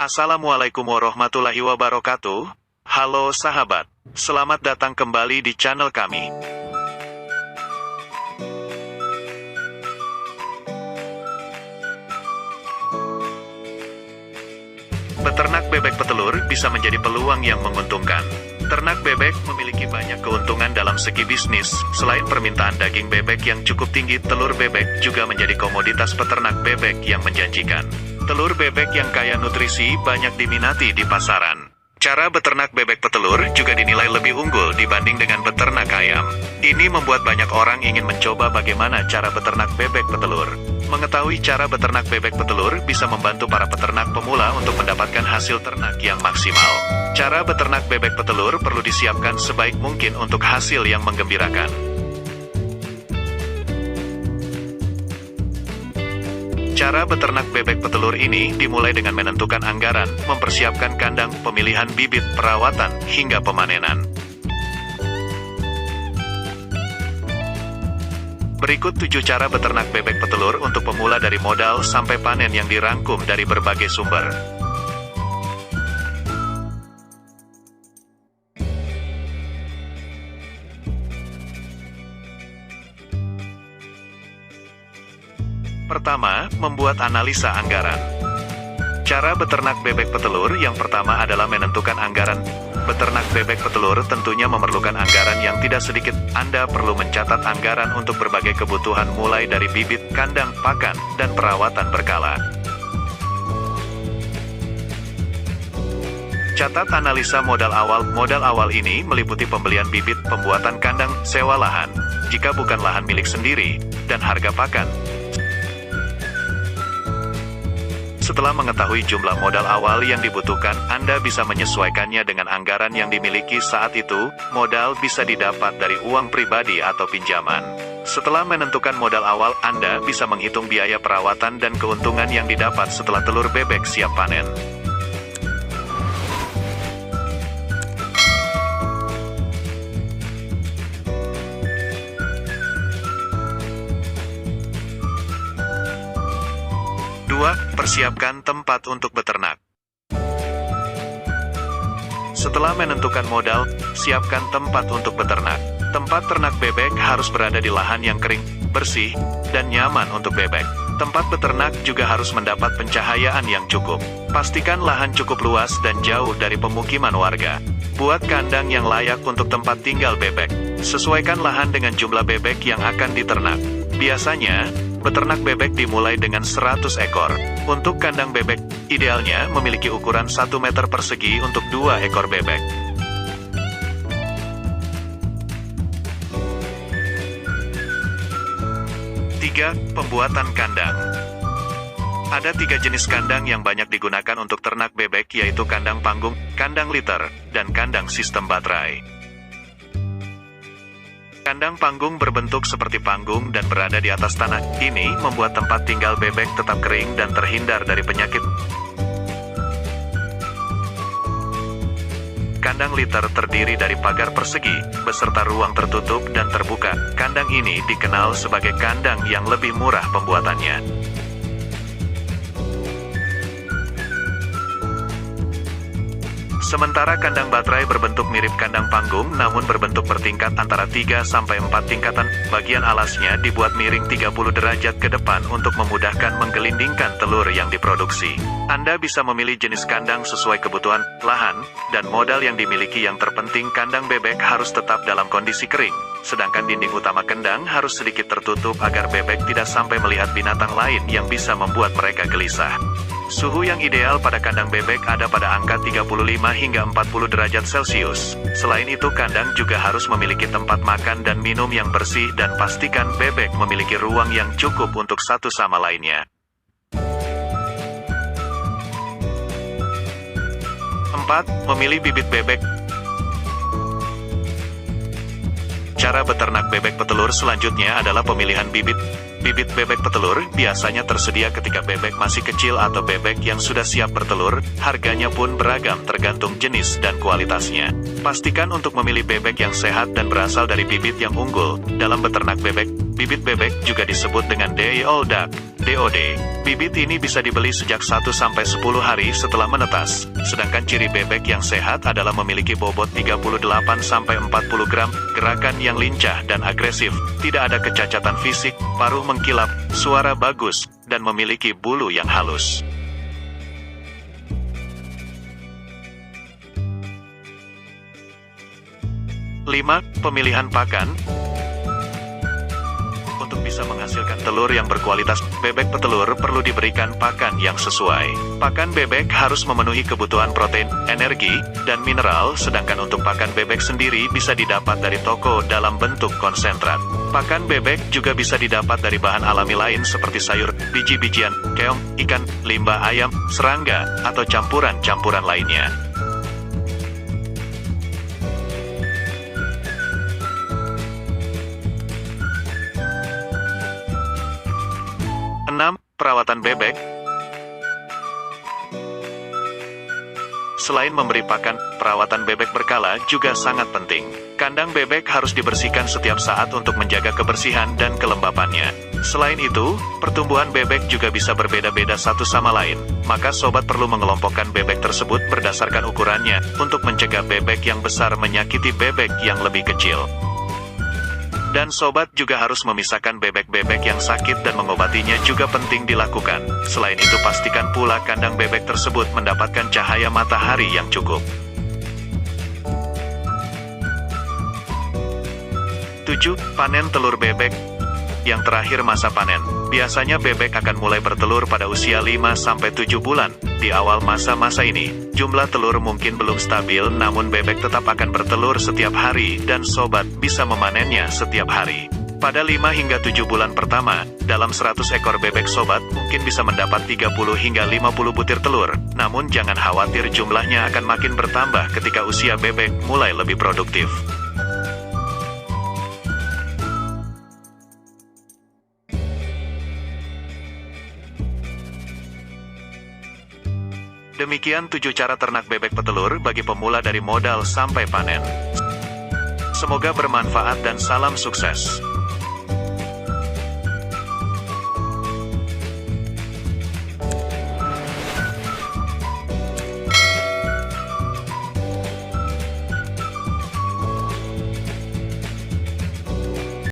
Assalamualaikum warahmatullahi wabarakatuh. Halo sahabat, selamat datang kembali di channel kami. Beternak bebek petelur bisa menjadi peluang yang menguntungkan. Ternak bebek memiliki banyak keuntungan dalam segi bisnis. Selain permintaan daging bebek yang cukup tinggi, telur bebek juga menjadi komoditas peternak bebek yang menjanjikan. Telur bebek yang kaya nutrisi banyak diminati di pasaran. Cara beternak bebek petelur juga dinilai lebih unggul dibanding dengan beternak ayam. Ini membuat banyak orang ingin mencoba bagaimana cara beternak bebek petelur. Mengetahui cara beternak bebek petelur bisa membantu para peternak pemula untuk mendapatkan hasil ternak yang maksimal. Cara beternak bebek petelur perlu disiapkan sebaik mungkin untuk hasil yang menggembirakan. Cara beternak bebek petelur ini dimulai dengan menentukan anggaran, mempersiapkan kandang, pemilihan bibit, perawatan, hingga pemanenan. Berikut 7 cara beternak bebek petelur untuk pemula dari modal sampai panen yang dirangkum dari berbagai sumber. Pertama, membuat analisa anggaran. Cara beternak bebek petelur yang pertama adalah menentukan anggaran. Beternak bebek petelur tentunya memerlukan anggaran yang tidak sedikit. Anda perlu mencatat anggaran untuk berbagai kebutuhan mulai dari bibit, kandang, pakan, dan perawatan berkala. Catat analisa modal awal. Modal awal ini meliputi pembelian bibit, pembuatan kandang, sewa lahan, jika bukan lahan milik sendiri, dan harga pakan. Setelah mengetahui jumlah modal awal yang dibutuhkan, Anda bisa menyesuaikannya dengan anggaran yang dimiliki saat itu. Modal bisa didapat dari uang pribadi atau pinjaman. Setelah menentukan modal awal, Anda bisa menghitung biaya perawatan dan keuntungan yang didapat setelah telur bebek siap panen. Persiapkan tempat untuk beternak. Setelah menentukan modal, siapkan tempat untuk beternak. Tempat ternak bebek harus berada di lahan yang kering, bersih, dan nyaman untuk bebek. Tempat beternak juga harus mendapat pencahayaan yang cukup. Pastikan lahan cukup luas dan jauh dari pemukiman warga. Buat kandang yang layak untuk tempat tinggal bebek. Sesuaikan lahan dengan jumlah bebek yang akan diternak. Biasanya, beternak bebek dimulai dengan 100 ekor. Untuk kandang bebek, idealnya memiliki ukuran 1 meter persegi untuk 2 ekor bebek. Tiga, pembuatan kandang. Ada 3 jenis kandang yang banyak digunakan untuk ternak bebek, yaitu kandang panggung, kandang liter, dan kandang sistem baterai. Kandang panggung berbentuk seperti panggung dan berada di atas tanah. Ini membuat tempat tinggal bebek tetap kering dan terhindar dari penyakit. Kandang liter terdiri dari pagar persegi, beserta ruang tertutup dan terbuka. Kandang ini dikenal sebagai kandang yang lebih murah pembuatannya. Sementara kandang baterai berbentuk mirip kandang panggung namun berbentuk bertingkat antara 3-4 tingkatan. Bagian alasnya dibuat miring 30 derajat ke depan untuk memudahkan menggelindingkan telur yang diproduksi. Anda bisa memilih jenis kandang sesuai kebutuhan, lahan, dan modal yang dimiliki. Yang terpenting, kandang bebek harus tetap dalam kondisi kering, sedangkan dinding utama kandang harus sedikit tertutup agar bebek tidak sampai melihat binatang lain yang bisa membuat mereka gelisah. Suhu yang ideal pada kandang bebek ada pada angka 35 hingga 40 derajat Celcius. Selain itu, kandang juga harus memiliki tempat makan dan minum yang bersih dan pastikan bebek memiliki ruang yang cukup untuk satu sama lainnya. 4. Memilih bibit bebek. Cara beternak bebek petelur selanjutnya adalah pemilihan bibit. Bibit bebek petelur biasanya tersedia ketika bebek masih kecil atau bebek yang sudah siap bertelur. Harganya pun beragam tergantung jenis dan kualitasnya. Pastikan untuk memilih bebek yang sehat dan berasal dari bibit yang unggul. Dalam beternak bebek, Bibit bebek juga disebut dengan day old duck, DOD. Bibit ini bisa dibeli sejak 1-10 hari setelah menetas. Sedangkan ciri bebek yang sehat adalah memiliki bobot 38-40 gram, gerakan yang lincah dan agresif, tidak ada kecacatan fisik, paruh mengkilap, suara bagus, dan memiliki bulu yang halus. 5. Pemilihan pakan. Untuk bisa menghasilkan telur yang berkualitas, bebek petelur perlu diberikan pakan yang sesuai. Pakan bebek harus memenuhi kebutuhan protein, energi, dan mineral, sedangkan untuk pakan bebek sendiri bisa didapat dari toko dalam bentuk konsentrat. Pakan bebek juga bisa didapat dari bahan alami lain seperti sayur, biji-bijian, keong, ikan, limbah ayam, serangga, atau campuran-campuran lainnya. 6. Perawatan bebek. Selain memberi pakan, perawatan bebek berkala juga sangat penting. Kandang bebek harus dibersihkan setiap saat untuk menjaga kebersihan dan kelembapannya. Selain itu, pertumbuhan bebek juga bisa berbeda-beda satu sama lain, maka sobat perlu mengelompokkan bebek tersebut berdasarkan ukurannya, untuk mencegah bebek yang besar menyakiti bebek yang lebih kecil. Dan sobat juga harus memisahkan bebek-bebek yang sakit dan mengobatinya juga penting dilakukan. Selain itu pastikan pula kandang bebek tersebut mendapatkan cahaya matahari yang cukup. 7. Panen telur bebek. Yang terakhir masa panen. Biasanya bebek akan mulai bertelur pada usia 5-7 bulan. Di awal masa-masa ini, jumlah telur mungkin belum stabil, namun bebek tetap akan bertelur setiap hari, dan sobat bisa memanennya setiap hari. Pada 5 hingga 7 bulan pertama, dalam 100 ekor bebek sobat mungkin bisa mendapat 30 hingga 50 butir telur. Namun jangan khawatir, jumlahnya akan makin bertambah ketika usia bebek mulai lebih produktif. Demikian 7 cara ternak bebek petelur bagi pemula dari modal sampai panen. Semoga bermanfaat dan salam sukses.